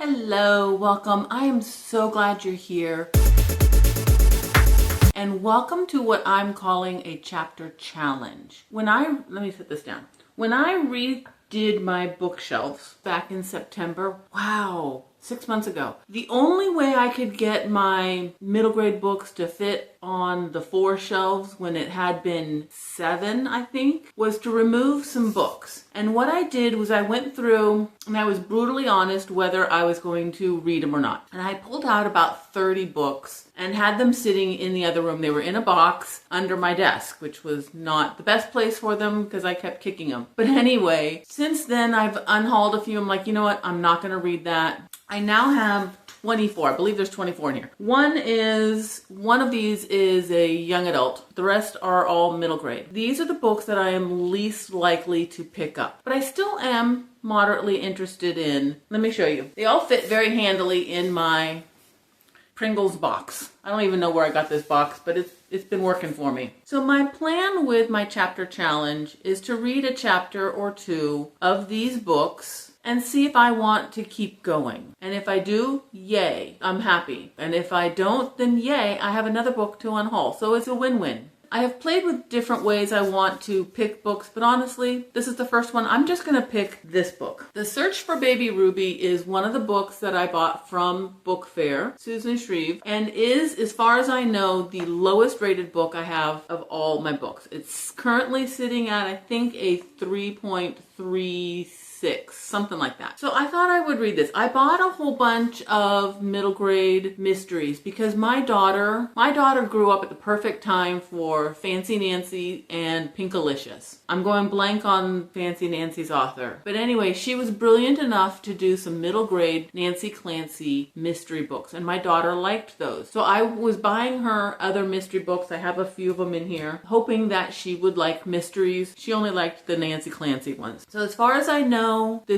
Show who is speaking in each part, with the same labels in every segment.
Speaker 1: Hello, welcome. I am so glad you're here. And welcome to what I'm calling a chapter challenge. Let me set this down. When I redid my bookshelves back in September, wow, 6 months ago, the only way I could get my middle grade books to fit on the 4 shelves when it had been 7, I think, was to remove some books. And what I did was I went through and I was brutally honest whether I was going to read them or not. And I pulled out about 30 books and had them sitting in the other room. They were in a box under my desk, which was not the best place for them because I kept kicking them. But anyway, since then I've unhauled a few. I'm like, you know what? I'm not going to read that. I now have 24. I believe there's 24 in here. One of these is a young adult. The rest are all middle grade. These are the books that I am least likely to pick up, but I still am moderately interested in. Let me show you. They all fit very handily in my Pringles box. I don't even know where I got this box, but it's been working for me. So my plan with my chapter challenge is to read a chapter or two of these books and see if I want to keep going. And if I do, yay, I'm happy. And if I don't, then yay, I have another book to unhaul. So it's a win-win. I have played with different ways I want to pick books, but honestly, this is the first one. I'm just gonna pick this book. The Search for Baby Ruby is one of the books that I bought from Book Fair, Susan Shreve, and is, as far as I know, the lowest rated book I have of all my books. It's currently sitting at, I think, a 3.36. Something like that. So I thought I would read this. I bought a whole bunch of middle grade mysteries because my daughter grew up at the perfect time for Fancy Nancy and Pinkalicious. I'm going blank on Fancy Nancy's author. But anyway, she was brilliant enough to do some middle grade Nancy Clancy mystery books, and my daughter liked those. So I was buying her other mystery books. I have a few of them in here, hoping that she would like mysteries. She only liked the Nancy Clancy ones. So as far as I know,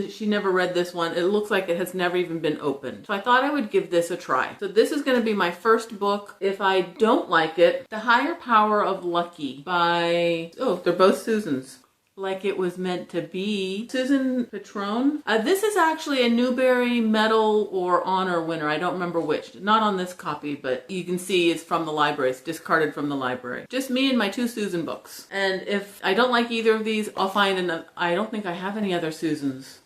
Speaker 1: she never read this one. It looks like it has never even been opened. So I thought I would give this a try. So this is going to be my first book. If I don't like it, The Higher Power of Lucky by, they're both Susans. Like It Was Meant to Be. Susan Petrone. This is actually a Newbery Medal or Honor winner. I don't remember which. Not on this copy, but you can see it's from the library. It's discarded from the library. Just me and my 2 Susan books. And if I don't like either of these, I'll find another. I don't think I have any other Susans.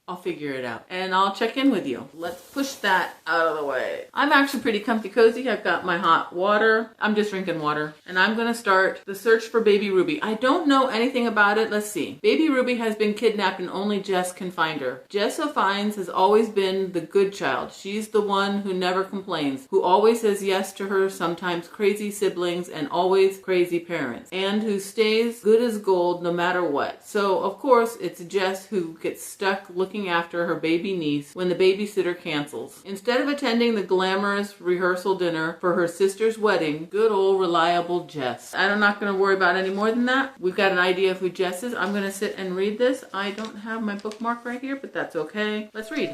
Speaker 1: I'll figure it out and I'll check in with you. Let's push that out of the way. I'm actually pretty comfy cozy. I've got my hot water. I'm just drinking water and I'm gonna start The Search for Baby Ruby. I don't know anything about it. Let's see. Baby Ruby has been kidnapped and only Jess can find her. Jess O'Fines has always been the good child. She's the one who never complains, who always says yes to her sometimes crazy siblings and always crazy parents, and who stays good as gold no matter what. So of course it's Jess who gets stuck looking after her baby niece when the babysitter cancels. Instead of attending the glamorous rehearsal dinner for her sister's wedding, good old reliable Jess. I'm not going to worry about any more than that. We've got an idea of who Jess is. I'm going to sit and read this. I don't have my bookmark right here, but that's okay. Let's read.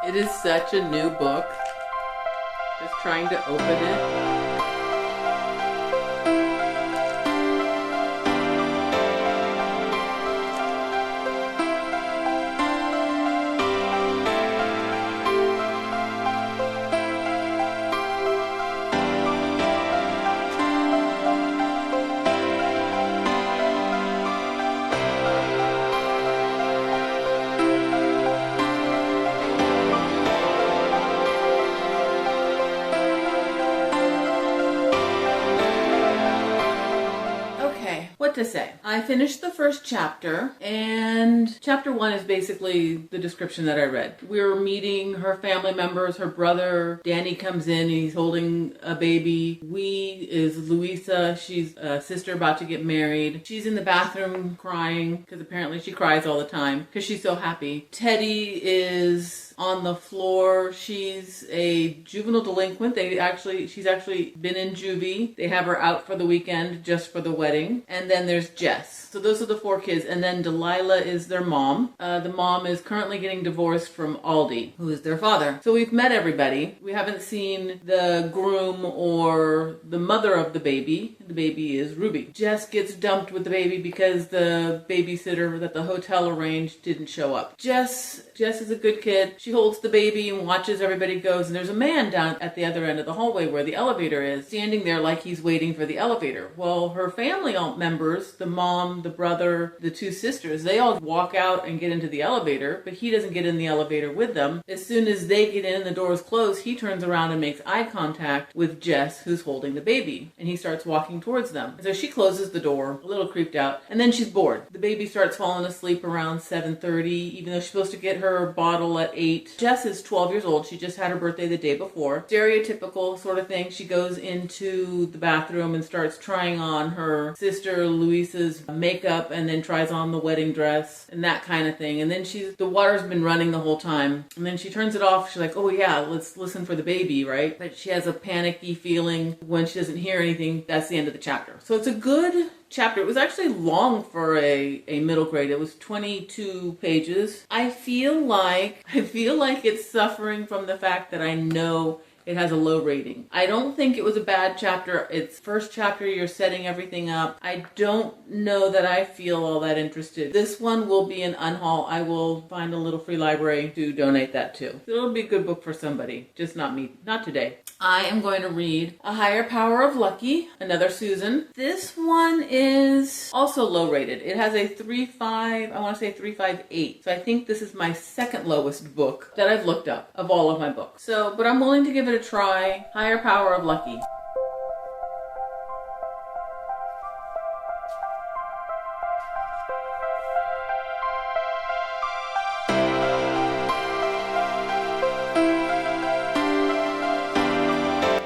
Speaker 1: It is such a new book. Just trying to open it. What to say. I finished the first chapter, and chapter 1 is basically the description that I read. We're meeting her family members. Her brother Danny comes in and he's holding a baby. We is Louisa. She's a sister about to get married. She's in the bathroom crying because apparently she cries all the time because she's so happy. Teddy is on the floor. She's a juvenile delinquent. She's actually been in juvie. They have her out for the weekend just for the wedding. And then there's Jess. So those are the 4 kids. And then Delilah is their mom. The mom is currently getting divorced from Aldi, who is their father. So we've met everybody. We haven't seen the groom or the mother of the baby. The baby is Ruby. Jess gets dumped with the baby because the babysitter that the hotel arranged didn't show up. Jess is a good kid. She holds the baby and watches everybody goes, and there's a man down at the other end of the hallway where the elevator is, standing there like he's waiting for the elevator. Well, her family members, the mom, the brother, the two sisters, they all walk out and get into the elevator, but he doesn't get in the elevator with them. As soon as they get in and the doors close, he turns around and makes eye contact with Jess, who's holding the baby, and he starts walking towards them. So she closes the door, a little creeped out, and then she's bored. The baby starts falling asleep around 7:30, even though she's supposed to get her bottle at 8. Jess is 12 years old. She just had her birthday the day before. Stereotypical sort of thing. She goes into the bathroom and starts trying on her sister Luisa's makeup, and then tries on the wedding dress and that kind of thing. And then the water's been running the whole time. And then she turns it off. She's like, oh yeah, let's listen for the baby, right? But she has a panicky feeling when she doesn't hear anything. That's the end of the chapter. So it's a good chapter. It was actually long for a middle grade. It was 22 pages. I feel like it's suffering from the fact that I know it has a low rating. I don't think it was a bad chapter. It's first chapter, you're setting everything up. I don't know that I feel all that interested. This one will be an Unhaul. I will find a little free library to donate that to. It'll be a good book for somebody, just not me. Not today. I am going to read A Higher Power of Lucky, another Susan. This one is also low rated. It has a 3.5, I want to say 3.58. So I think this is my second lowest book that I've looked up of all of my books. So, but I'm willing to give it a try. Higher Power of Lucky.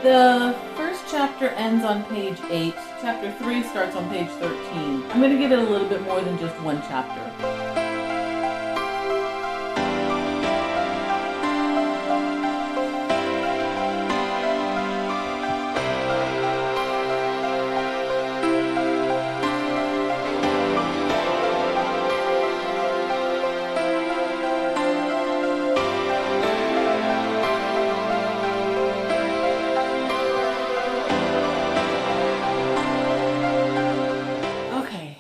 Speaker 1: The first chapter ends on page 8. Chapter 3 starts on page 13. I'm going to give it a little bit more than just one chapter.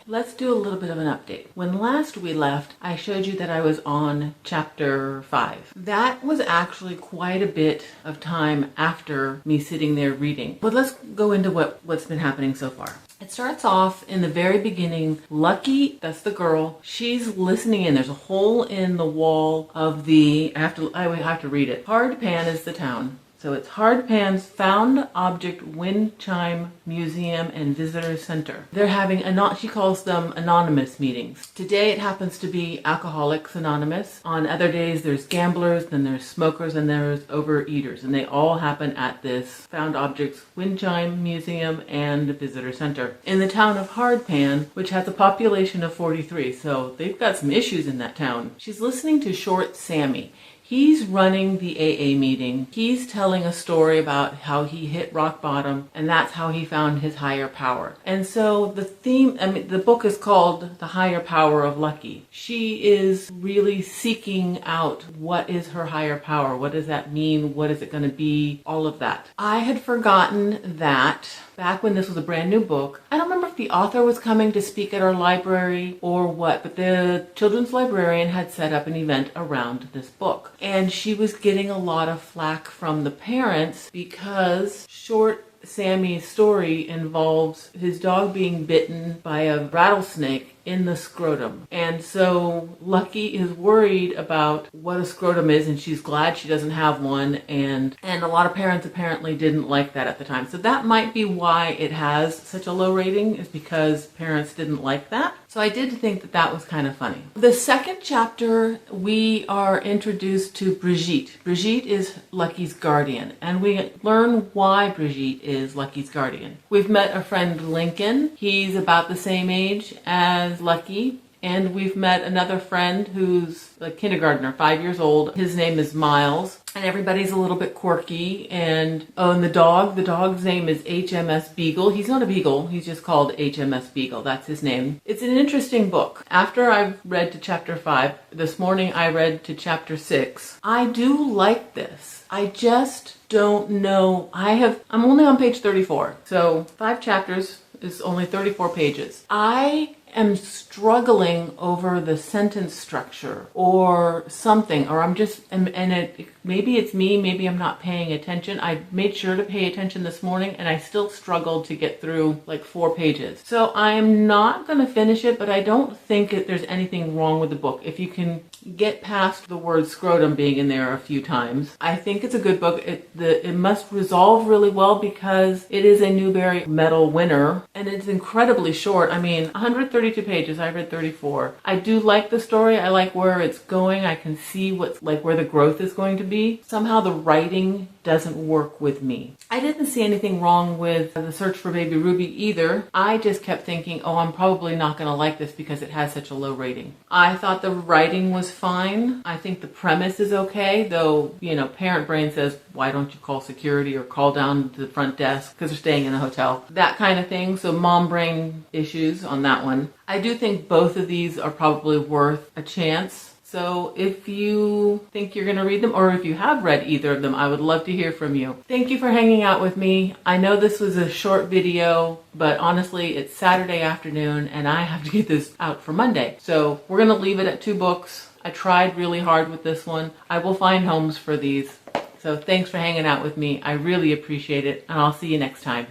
Speaker 1: Let's do a little bit of an update. When last we left, I showed you that I was on chapter 5. That was actually quite a bit of time after me sitting there reading. But let's go into what's been happening so far. It starts off in the very beginning. Lucky, that's the girl, she's listening in. There's a hole in the wall of the, I have to read it. Hardpan is the town. So it's Hardpan's Found Object Wind Chime Museum and Visitor Center. They're having, she calls them anonymous meetings. Today it happens to be Alcoholics Anonymous. On other days there's gamblers, then there's smokers, and there's overeaters. And they all happen at this Found Objects Wind Chime Museum and Visitor Center in the town of Hardpan, which has a population of 43. So they've got some issues in that town. She's listening to Short Sammy. He's running the AA meeting. He's telling a story about how he hit rock bottom, and that's how he found his higher power. And so the theme, the book is called The Higher Power of Lucky. She is really seeking out what is her higher power. What does that mean? What is it going to be? All of that. I had forgotten that back when this was a brand new book. I don't remember if the author was coming to speak at our library or what, but the children's librarian had set up an event around this book. And she was getting a lot of flack from the parents because Short Sammy's story involves his dog being bitten by a rattlesnake in the scrotum. And so Lucky is worried about what a scrotum is, and she's glad she doesn't have one, and a lot of parents apparently didn't like that at the time. So that might be why it has such a low rating, is because parents didn't like that. So I did think that that was kind of funny. The second chapter, we are introduced to Brigitte. Brigitte is Lucky's guardian, and we learn why Brigitte is Lucky's guardian. We've met a friend, Lincoln. He's about the same age as Lucky. And we've met another friend who's a kindergartner, 5 years old. His name is Miles. And everybody's a little bit quirky. And the dog's name is HMS Beagle. He's not a beagle, he's just called HMS Beagle. That's his name. It's an interesting book. After I've read to chapter 5, this morning I read to chapter 6. I do like this. I just don't know. I'm only on page 34. So 5 chapters It's only 34 pages. I am struggling over the sentence structure or something, or I'm just, maybe it's me, maybe I'm not paying attention. I made sure to pay attention this morning and I still struggled to get through like 4 pages. So I'm not going to finish it, but I don't think there's anything wrong with the book. If you can get past the word scrotum being in there a few times, I think it's a good book. It must resolve really well because it is a Newbery Medal winner and it's incredibly short. I mean, 132 pages. I read 34. I do like the story. I like where it's going. I can see what's like where the growth is going to be. Somehow the writing doesn't work with me. I didn't see anything wrong with The Search for Baby Ruby either. I just kept thinking, oh, I'm probably not going to like this because it has such a low rating. I thought the writing was fine. I think the premise is okay, though, you know, parent brain says, why don't you call security or call down to the front desk because they're staying in a hotel? That kind of thing. So mom brain issues on that one. I do think both of these are probably worth a chance. So if you think you're going to read them, or if you have read either of them, I would love to hear from you. Thank you for hanging out with me. I know this was a short video, but honestly, it's Saturday afternoon and I have to get this out for Monday. So we're going to leave it at 2 books. I tried really hard with this one. I will find homes for these. So thanks for hanging out with me. I really appreciate it, and I'll see you next time.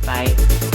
Speaker 1: Bye.